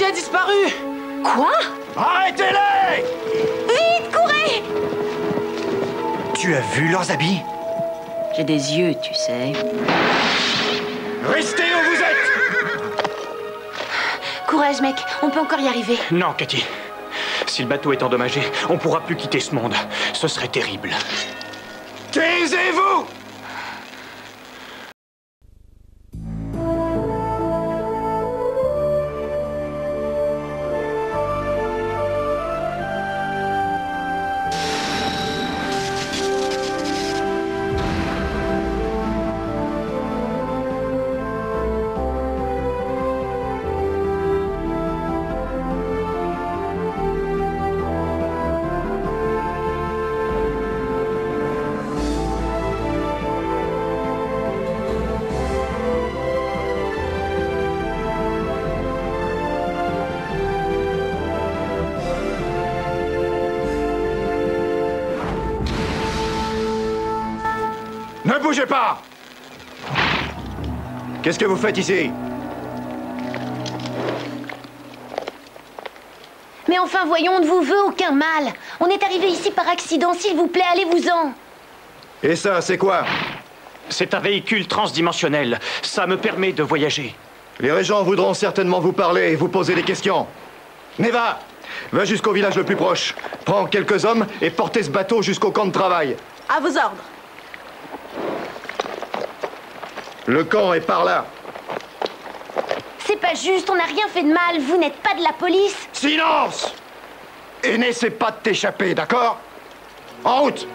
Cathy a disparu! Quoi? Arrêtez-les! Vite, courez! Tu as vu leurs habits? J'ai des yeux, tu sais. Restez où vous êtes! Courage, mec, on peut encore y arriver. Non, Cathy. Si le bateau est endommagé, on pourra plus quitter ce monde. Ce serait terrible. Taisez-vous! Ne bougez pas! Qu'est-ce que vous faites ici? Mais enfin, voyons, on ne vous veut aucun mal. On est arrivé ici par accident, s'il vous plaît, allez-vous-en. Et ça, c'est quoi? C'est un véhicule transdimensionnel. Ça me permet de voyager. Les régents voudront certainement vous parler et vous poser des questions. Neva, va jusqu'au village le plus proche. Prends quelques hommes et portez ce bateau jusqu'au camp de travail. À vos ordres. Le camp est par là. C'est pas juste, on n'a rien fait de mal, vous n'êtes pas de la police. Silence! Et n'essaie pas de t'échapper, d'accord? En route!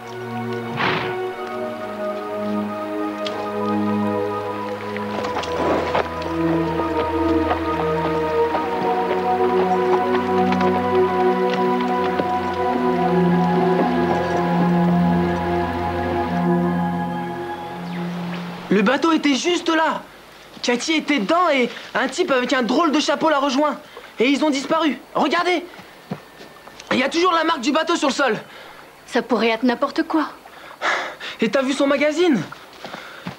Le bateau était juste là. Cathy était dedans et un type avec un drôle de chapeau l'a rejoint. Et ils ont disparu. Regardez! Il y a toujours la marque du bateau sur le sol. Ça pourrait être n'importe quoi. Et t'as vu son magazine?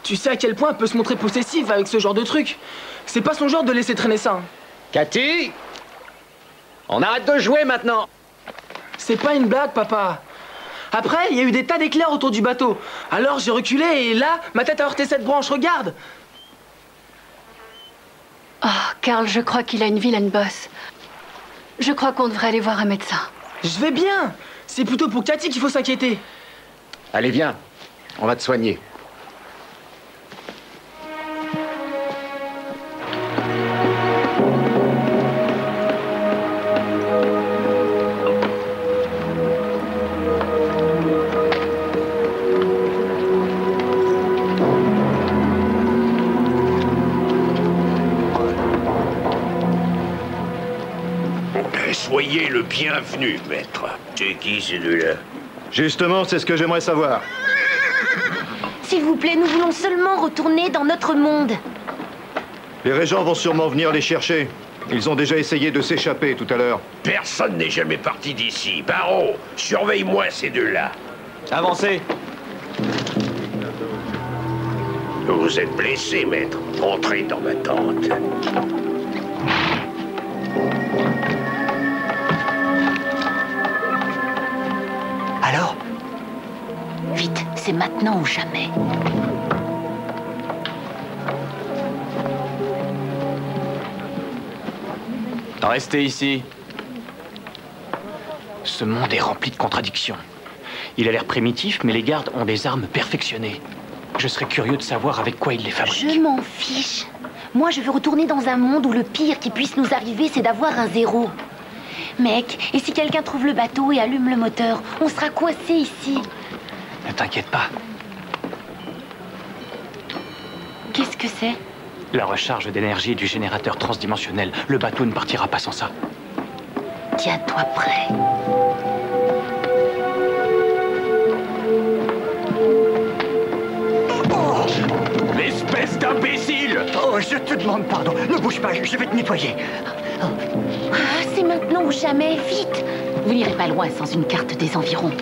Tu sais à quel point elle peut se montrer possessive avec ce genre de truc. C'est pas son genre de laisser traîner ça. Hein. Cathy! On arrête de jouer maintenant! C'est pas une blague, papa. Après, il y a eu des tas d'éclairs autour du bateau. Alors j'ai reculé et là, ma tête a heurté cette branche, regarde! Oh, Carl, je crois qu'il a une vilaine bosse. Je crois qu'on devrait aller voir un médecin. Je vais bien! C'est plutôt pour Cathy qu'il faut s'inquiéter. Allez, viens. On va te soigner. Soyez le bienvenu, maître. C'est qui, ces deux-là? Justement, c'est ce que j'aimerais savoir. S'il vous plaît, nous voulons seulement retourner dans notre monde. Les régents vont sûrement venir les chercher. Ils ont déjà essayé de s'échapper tout à l'heure. Personne n'est jamais parti d'ici. Barreau, surveille-moi ces deux-là. Avancez! Vous êtes blessé, maître. Entrez dans ma tente. Alors? Vite, c'est maintenant ou jamais. Restez ici. Ce monde est rempli de contradictions. Il a l'air primitif, mais les gardes ont des armes perfectionnées. Je serais curieux de savoir avec quoi ils les fabriquent. Je m'en fiche. Moi, je veux retourner dans un monde où le pire qui puisse nous arriver, c'est d'avoir un zéro. Mec, et si quelqu'un trouve le bateau et allume le moteur, on sera coincé ici. Ne t'inquiète pas. Qu'est-ce que c'est? La recharge d'énergie du générateur transdimensionnel. Le bateau ne partira pas sans ça. Tiens-toi prêt. L'espèce d'imbécile! Oh, je te demande pardon. Ne bouge pas, je vais te nettoyer. Ah, c'est maintenant ou jamais, vite! Vous n'irez pas loin sans une carte des environs.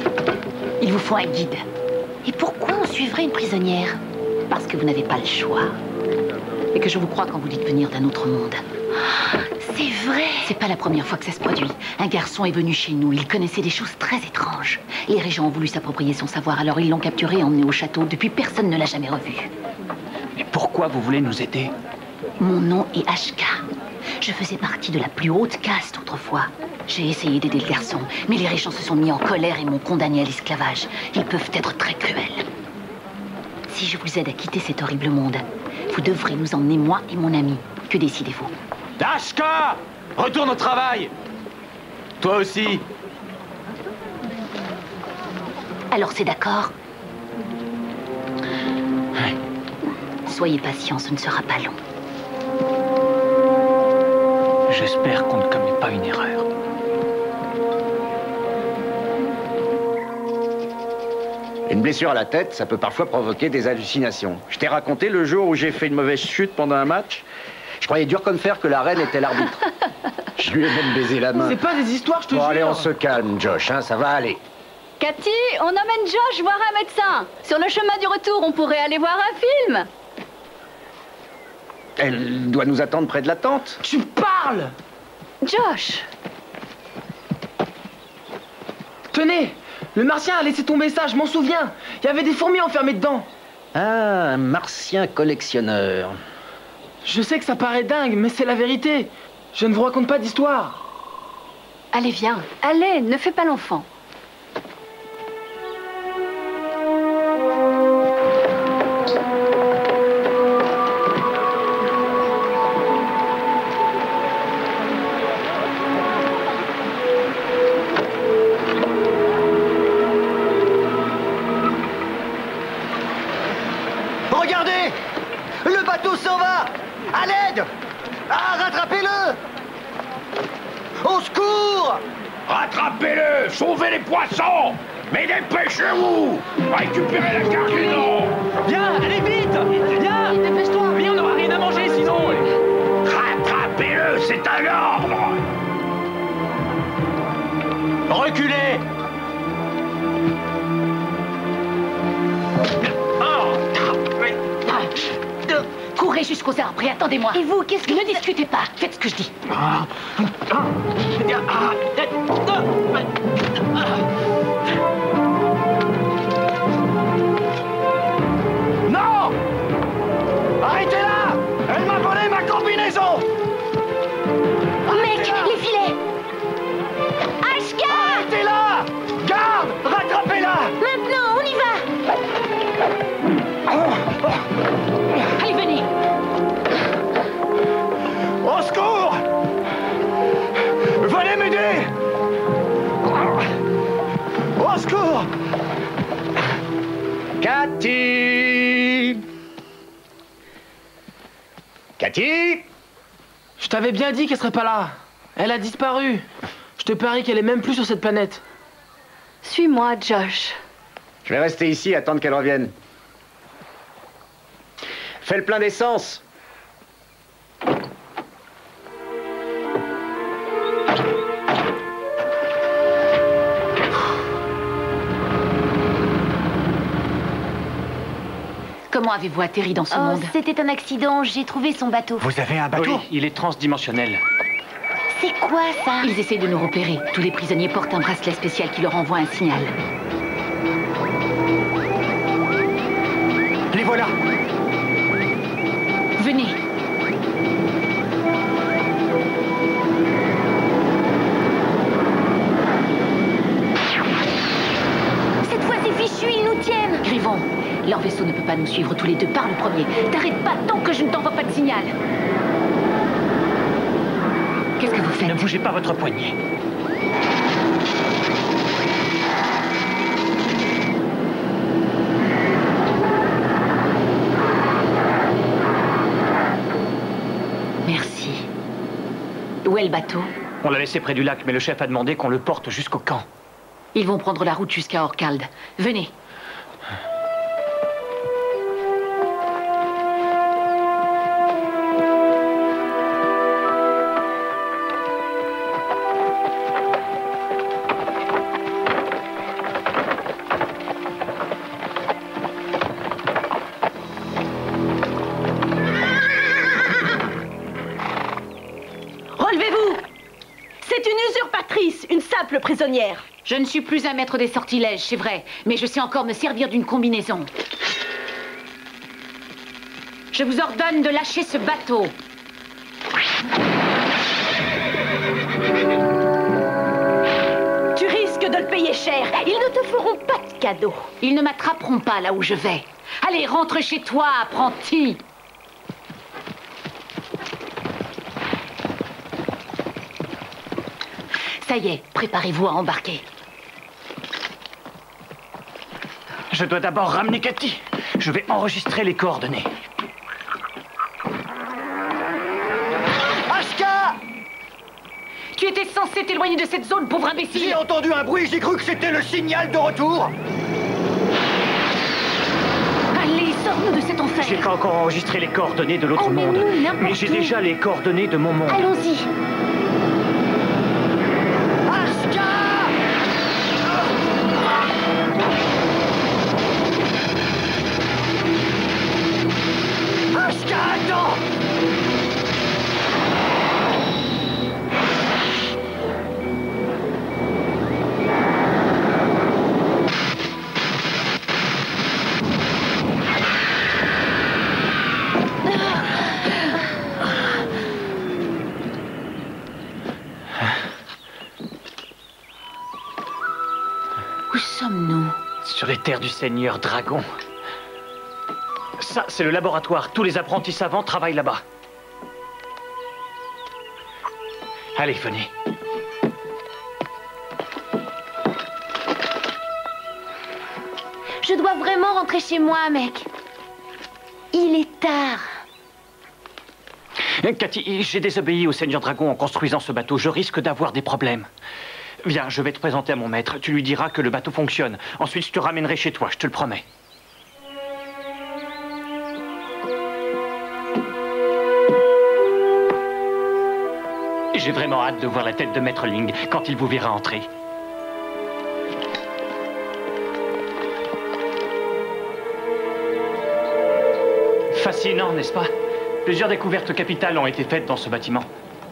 Il vous faut un guide. Et pourquoi on suivrait une prisonnière? Parce que vous n'avez pas le choix. Et que je vous crois quand vous dites venir d'un autre monde. C'est vrai. C'est pas la première fois que ça se produit. Un garçon est venu chez nous, il connaissait des choses très étranges. Les régents ont voulu s'approprier son savoir, alors ils l'ont capturé et emmené au château. Depuis, personne ne l'a jamais revu. Mais pourquoi vous voulez nous aider? Mon nom est Ashka. Je faisais partie de la plus haute caste autrefois. J'ai essayé d'aider le garçon, mais les régents se sont mis en colère et m'ont condamné à l'esclavage. Ils peuvent être très cruels. Si je vous aide à quitter cet horrible monde, vous devrez nous emmener, moi et mon ami. Que décidez-vous? Ashka! Retourne au travail! Toi aussi! Alors c'est d'accord? Soyez patient, ce ne sera pas long. J'espère qu'on ne commet pas une erreur. Une blessure à la tête, ça peut parfois provoquer des hallucinations. Je t'ai raconté le jour où j'ai fait une mauvaise chute pendant un match. Je croyais dur comme fer que la reine était l'arbitre. Je lui ai même baisé la main. C'est pas des histoires, je te Bon, jure. allez, on se calme, Josh, hein, ça va aller. Cathy, on emmène Josh voir un médecin. Sur le chemin du retour, on pourrait aller voir un film. Elle doit nous attendre près de la tente. Tu parles! Josh! Tenez! Le martien a laissé tomber ça, je m'en souviens. Il y avait des fourmis enfermées dedans. Ah, un martien collectionneur. Je sais que ça paraît dingue, mais c'est la vérité. Je ne vous raconte pas d'histoire. Allez, viens. Allez, ne fais pas l'enfant. Regardez! Le bateau s'en va! À l'aide! Ah, rattrapez-le! Au secours! Rattrapez-le! Sauvez les poissons! Mais dépêchez-vous! Récupérez la cargaison! Viens, allez vite! Viens! Dépêche-toi! Viens, on n'aura rien à manger sinon! Rattrapez-le, c'est un ordre! Reculez! Courez jusqu'aux arbres et attendez-moi. Et vous, qu'est-ce que... Ne discutez pas, faites ce que je dis. Non! Arrêtez-la! Elle m'a volé ma combinaison! Mec, les filets! Ashka! Arrêtez-la! Garde! Rattrapez-la! Maintenant, on y va! Allez, venez. Au secours! Venez m'aider! Au secours! Cathy! Cathy! Je t'avais bien dit qu'elle serait pas là. Elle a disparu. Je te parie qu'elle est même plus sur cette planète. Suis-moi, Josh. Je vais rester ici et attendre qu'elle revienne. Fais le plein d'essence. Comment avez-vous atterri dans ce Oh, monde? c'était un accident, j'ai trouvé son bateau. Vous avez un bateau? Oui, il est transdimensionnel. C'est quoi ça? Ils essaient de nous repérer. Tous les prisonniers portent un bracelet spécial qui leur envoie un signal. Les voilà! Venez. Cette fois, c'est fichu, ils nous tiennent. Griffon, leur vaisseau ne peut pas nous suivre tous les deux. Par le premier. T'arrêtes pas tant que je ne t'envoie pas de signal. Qu'est-ce que vous faites? Ne bougez pas votre poignet. Merci. Où est le bateau? On l'a laissé près du lac, mais le chef a demandé qu'on le porte jusqu'au camp. Ils vont prendre la route jusqu'à Orcald. Venez. Relevez prisonnière. Je ne suis plus un maître des sortilèges, c'est vrai, mais je sais encore me servir d'une combinaison. Je vous ordonne de lâcher ce bateau. Tu risques de le payer cher. Ils ne te feront pas de cadeau. Ils ne m'attraperont pas là où je vais. Allez, rentre chez toi, apprenti. Ça y est, préparez-vous à embarquer. Je dois d'abord ramener Cathy. Je vais enregistrer les coordonnées. Ashka! Tu étais censé t'éloigner de cette zone, pauvre imbécile. J'ai entendu un bruit, j'ai cru que c'était le signal de retour. Allez, sors-nous de cet enfer. J'ai pas encore enregistré les coordonnées de l'autre monde. Emmène-nous n'importe Mais j'ai où. déjà les coordonnées de mon monde. Allons-y. Ashka, attends! Où sommes-nous? Sur les terres du Seigneur Dragon. Ça, c'est le laboratoire. Tous les apprentis savants travaillent là-bas. Allez, venez. Je dois vraiment rentrer chez moi, mec. Il est tard. Cathy, j'ai désobéi au Seigneur Dragon en construisant ce bateau. Je risque d'avoir des problèmes. Viens, je vais te présenter à mon maître. Tu lui diras que le bateau fonctionne. Ensuite, je te ramènerai chez toi, je te le promets. J'ai vraiment hâte de voir la tête de Maître Ling quand il vous verra entrer. Fascinant, n'est-ce pas? Plusieurs découvertes capitales ont été faites dans ce bâtiment.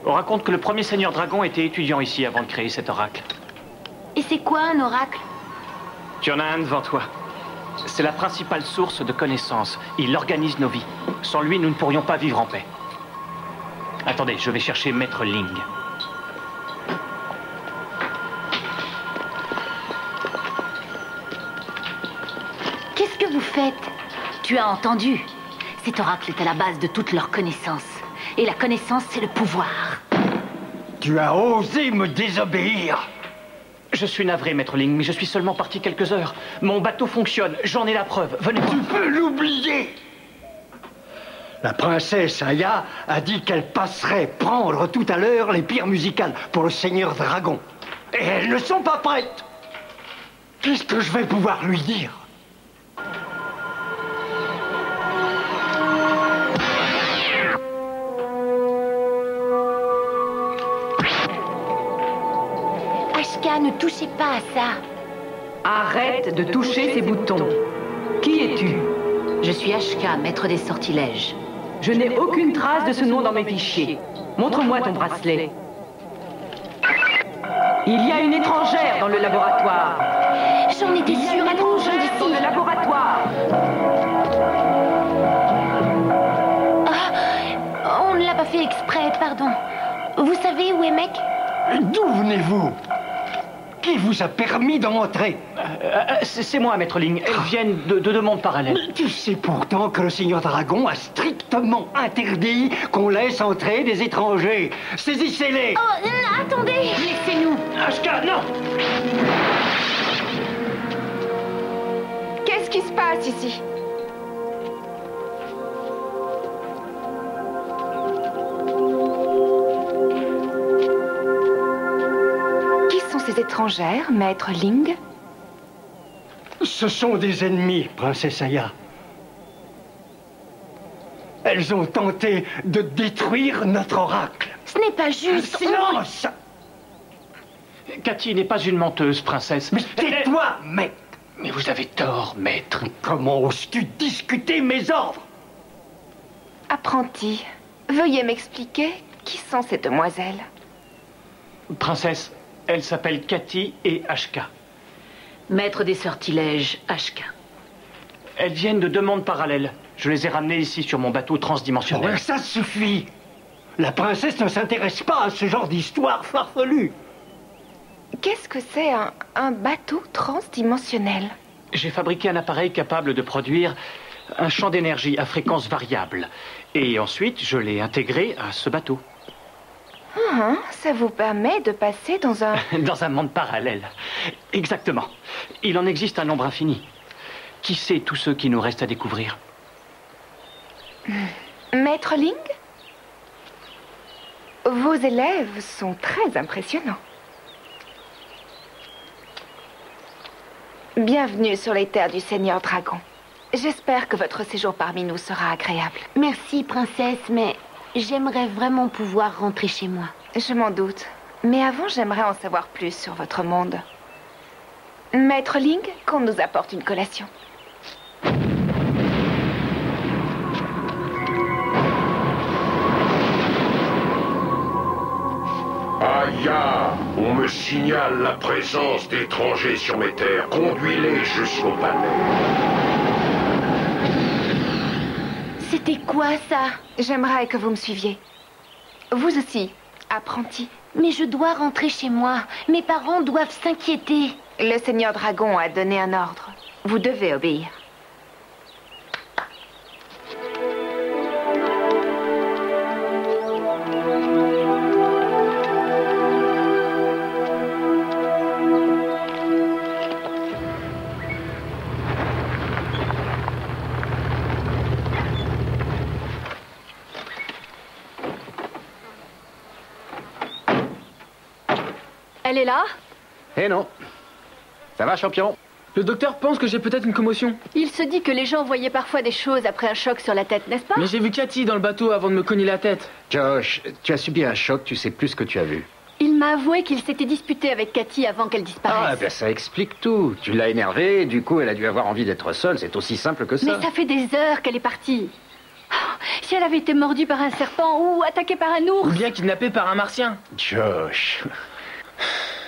On raconte que le premier Seigneur Dragon était étudiant ici avant de créer cet oracle. Et c'est quoi un oracle? Tu en as un devant toi. C'est la principale source de connaissances. Il organise nos vies. Sans lui, nous ne pourrions pas vivre en paix. Attendez, je vais chercher Maître Ling. Qu'est-ce que vous faites? Tu as entendu? Cet oracle est à la base de toutes leurs connaissances. Et la connaissance, c'est le pouvoir. Tu as osé me désobéir. Je suis navré, Maître Ling, mais je suis seulement parti quelques heures. Mon bateau fonctionne, j'en ai la preuve. Venez voir. Tu peux l'oublier. La princesse Aya a dit qu'elle passerait prendre tout à l'heure les pierres musicales pour le Seigneur Dragon. Et elles ne sont pas prêtes. Qu'est-ce que je vais pouvoir lui dire? Ashka, ne touchez pas à ça. Arrête de toucher ces boutons. Qui es-tu? Je suis Ashka, maître des sortilèges. Je n'ai aucune trace de ce nom dans mes fichiers. Montre-moi ton bracelet. Il y a une étrangère dans le laboratoire. J'en étais sûre, allons Dans d'ici. le laboratoire. Ah, on ne l'a pas fait exprès, pardon. Vous savez où est mec? D'où venez-vous? Qui vous a permis d'entrer? C'est moi, Maître Ling. Elles viennent de deux mondes parallèles. Mais tu sais pourtant que le Seigneur Dragon a strictement interdit qu'on laisse entrer des étrangers. Saisissez-les! Oh, attendez. Laissez-nous. Ashka, non! Qu'est-ce qui se passe ici? Qui sont ces étrangères, maître Ling? Ce sont des ennemis, princesse Aya. Elles ont tenté de détruire notre oracle. Ce n'est pas juste. Silence! Cathy n'est pas une menteuse, princesse. Mais tais-toi, mec! Mais vous avez tort, maître. Comment oses-tu discuter mes ordres? Apprenti, veuillez m'expliquer qui sont ces demoiselles. Princesse, Elles s'appellent Cathy et Ashka. Maître des sortilèges, Ashka. Elles viennent de 2 mondes parallèles. Je les ai ramenées ici sur mon bateau transdimensionnel. Ouais, ça suffit. La princesse ne s'intéresse pas à ce genre d'histoire farfelue. Qu'est-ce que c'est un bateau transdimensionnel? J'ai fabriqué un appareil capable de produire un champ d'énergie à fréquence variable. Et ensuite, je l'ai intégré à ce bateau. Ça vous permet de passer dans un... Dans un monde parallèle. Exactement. Il en existe un nombre infini. Qui sait tous ceux qui nous restent à découvrir? Maître Ling? Vos élèves sont très impressionnants. Bienvenue sur les terres du Seigneur Dragon. J'espère que votre séjour parmi nous sera agréable. Merci, princesse, mais j'aimerais vraiment pouvoir rentrer chez moi. Je m'en doute. Mais avant, j'aimerais en savoir plus sur votre monde. Maître Ling, qu'on nous apporte une collation. Aya, on me signale la présence d'étrangers sur mes terres. Conduis-les jusqu'au palais. C'était quoi, ça? J'aimerais que vous me suiviez. Vous aussi, apprenti. Mais je dois rentrer chez moi. Mes parents doivent s'inquiéter. Le Seigneur Dragon a donné un ordre. Vous devez obéir. Elle est là? Eh non. Ça va, champion? Le docteur pense que j'ai peut-être une commotion. Il se dit que les gens voyaient parfois des choses après un choc sur la tête, n'est-ce pas? Mais j'ai vu Cathy dans le bateau avant de me cogner la tête. Josh, tu as subi un choc, tu sais plus ce que tu as vu. Il m'a avoué qu'il s'était disputé avec Cathy avant qu'elle disparaisse. Ah, ben ça explique tout. Tu l'as énervée, du coup elle a dû avoir envie d'être seule, c'est aussi simple que ça. Mais ça fait des heures qu'elle est partie. Si elle avait été mordue par un serpent ou attaquée par un ours... Ou bien kidnappée par un martien. Josh...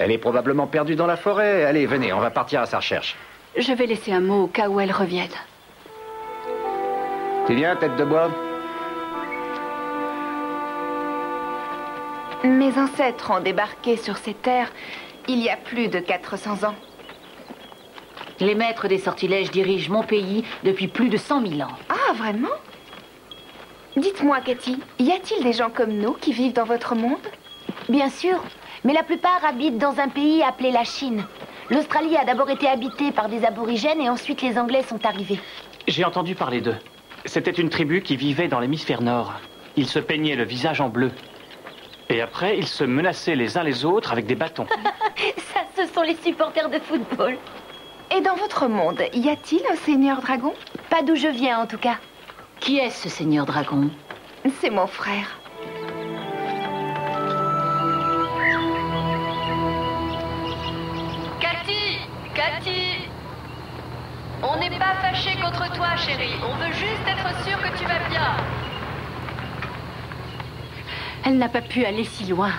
Elle est probablement perdue dans la forêt. Allez, venez, on va partir à sa recherche. Je vais laisser un mot au cas où elle revienne. Tu viens, tête de bois? Mes ancêtres ont débarqué sur ces terres il y a plus de 400 ans. Les maîtres des sortilèges dirigent mon pays depuis plus de 100 000 ans. Ah, vraiment? Dites-moi, Cathy, y a-t-il des gens comme nous qui vivent dans votre monde? Bien sûr, mais la plupart habitent dans un pays appelé la Chine. L'Australie a d'abord été habitée par des aborigènes et ensuite les Anglais sont arrivés. J'ai entendu parler d'eux. C'était une tribu qui vivait dans l'hémisphère nord. Ils se peignaient le visage en bleu. Et après, ils se menaçaient les uns les autres avec des bâtons. Ça, ce sont les supporters de football. Et dans votre monde, y a-t-il un Seigneur Dragon? Pas d'où je viens, en tout cas. Qui est ce Seigneur Dragon? C'est mon frère. Cathy! On n'est pas fâché contre toi, chérie. On veut juste être sûr que tu vas bien. Elle n'a pas pu aller si loin.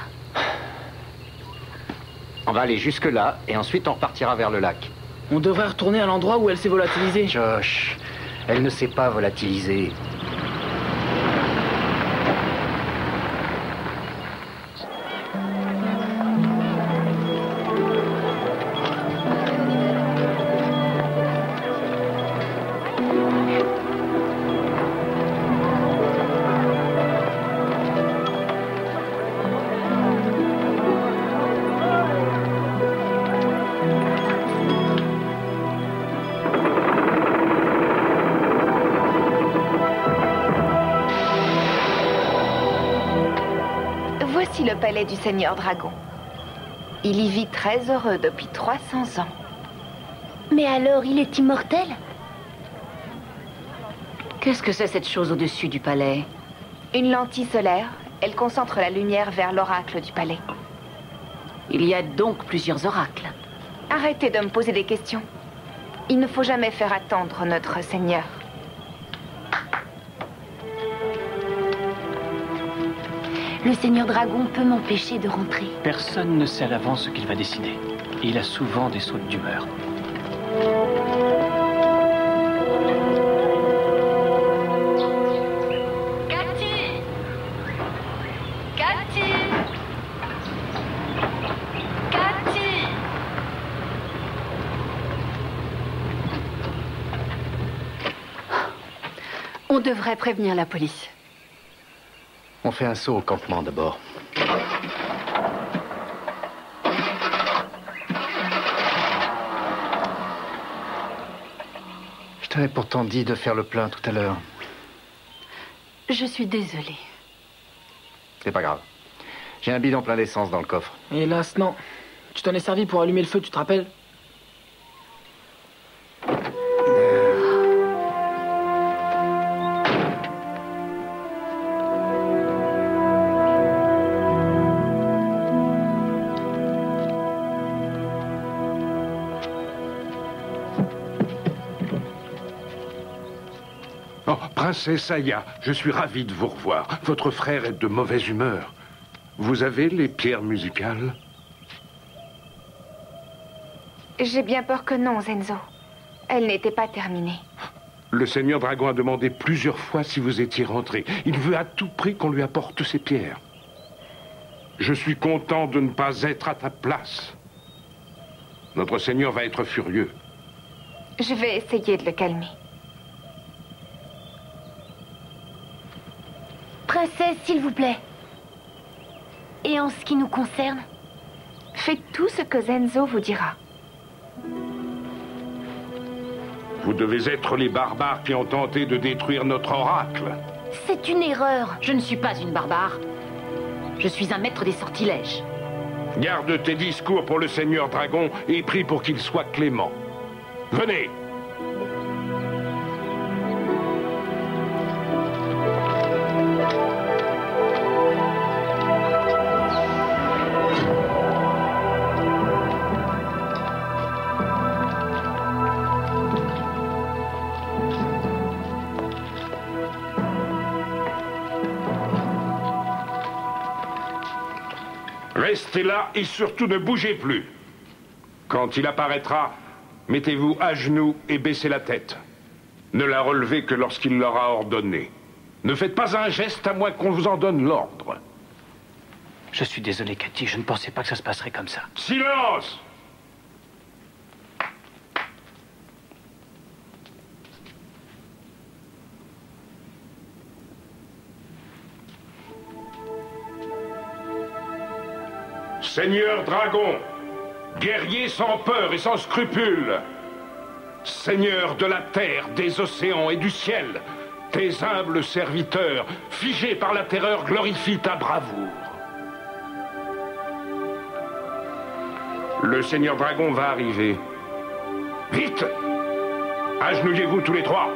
On va aller jusque-là et ensuite on repartira vers le lac. On devrait retourner à l'endroit où elle s'est volatilisée. Josh, elle ne s'est pas volatilisée. Voici le palais du Seigneur Dragon. Il y vit très heureux depuis 300 ans. Mais alors, il est immortel? Qu'est-ce que c'est cette chose au-dessus du palais? Une lentille solaire. Elle concentre la lumière vers l'oracle du palais. Il y a donc plusieurs oracles. Arrêtez de me poser des questions. Il ne faut jamais faire attendre notre Seigneur. Le Seigneur Dragon peut m'empêcher de rentrer. Personne ne sait à l'avance ce qu'il va décider. Il a souvent des sautes d'humeur. Cathy! Cathy! Cathy! On devrait prévenir la police. On fait un saut au campement d'abord. Je t'avais pourtant dit de faire le plein tout à l'heure. Je suis désolée. C'est pas grave. J'ai un bidon plein d'essence dans le coffre. Hélas, non. Tu t'en es servi pour allumer le feu, tu te rappelles? Oh, princesse Aya, je suis ravi de vous revoir. Votre frère est de mauvaise humeur. Vous avez les pierres musicales? J'ai bien peur que non, Zenzo. Elle n'était pas terminée. Le Seigneur Dragon a demandé plusieurs fois si vous étiez rentré. Il veut à tout prix qu'on lui apporte ces pierres. Je suis content de ne pas être à ta place. Notre Seigneur va être furieux. Je vais essayer de le calmer. Princesse, s'il vous plaît. Et en ce qui nous concerne? Faites tout ce que Zenzo vous dira. Vous devez être les barbares qui ont tenté de détruire notre oracle. C'est une erreur. Je ne suis pas une barbare. Je suis un maître des sortilèges. Garde tes discours pour le Seigneur Dragon et prie pour qu'il soit clément. Venez! Restez là et surtout ne bougez plus. Quand il apparaîtra, mettez-vous à genoux et baissez la tête. Ne la relevez que lorsqu'il l'aura ordonné. Ne faites pas un geste à moins qu'on vous en donne l'ordre. Je suis désolé, Cathy, je ne pensais pas que ça se passerait comme ça. Silence! Seigneur Dragon, guerrier sans peur et sans scrupules, Seigneur de la terre, des océans et du ciel, tes humbles serviteurs, figés par la terreur, glorifient ta bravoure. Le Seigneur Dragon va arriver. Vite! Agenouillez-vous tous les trois.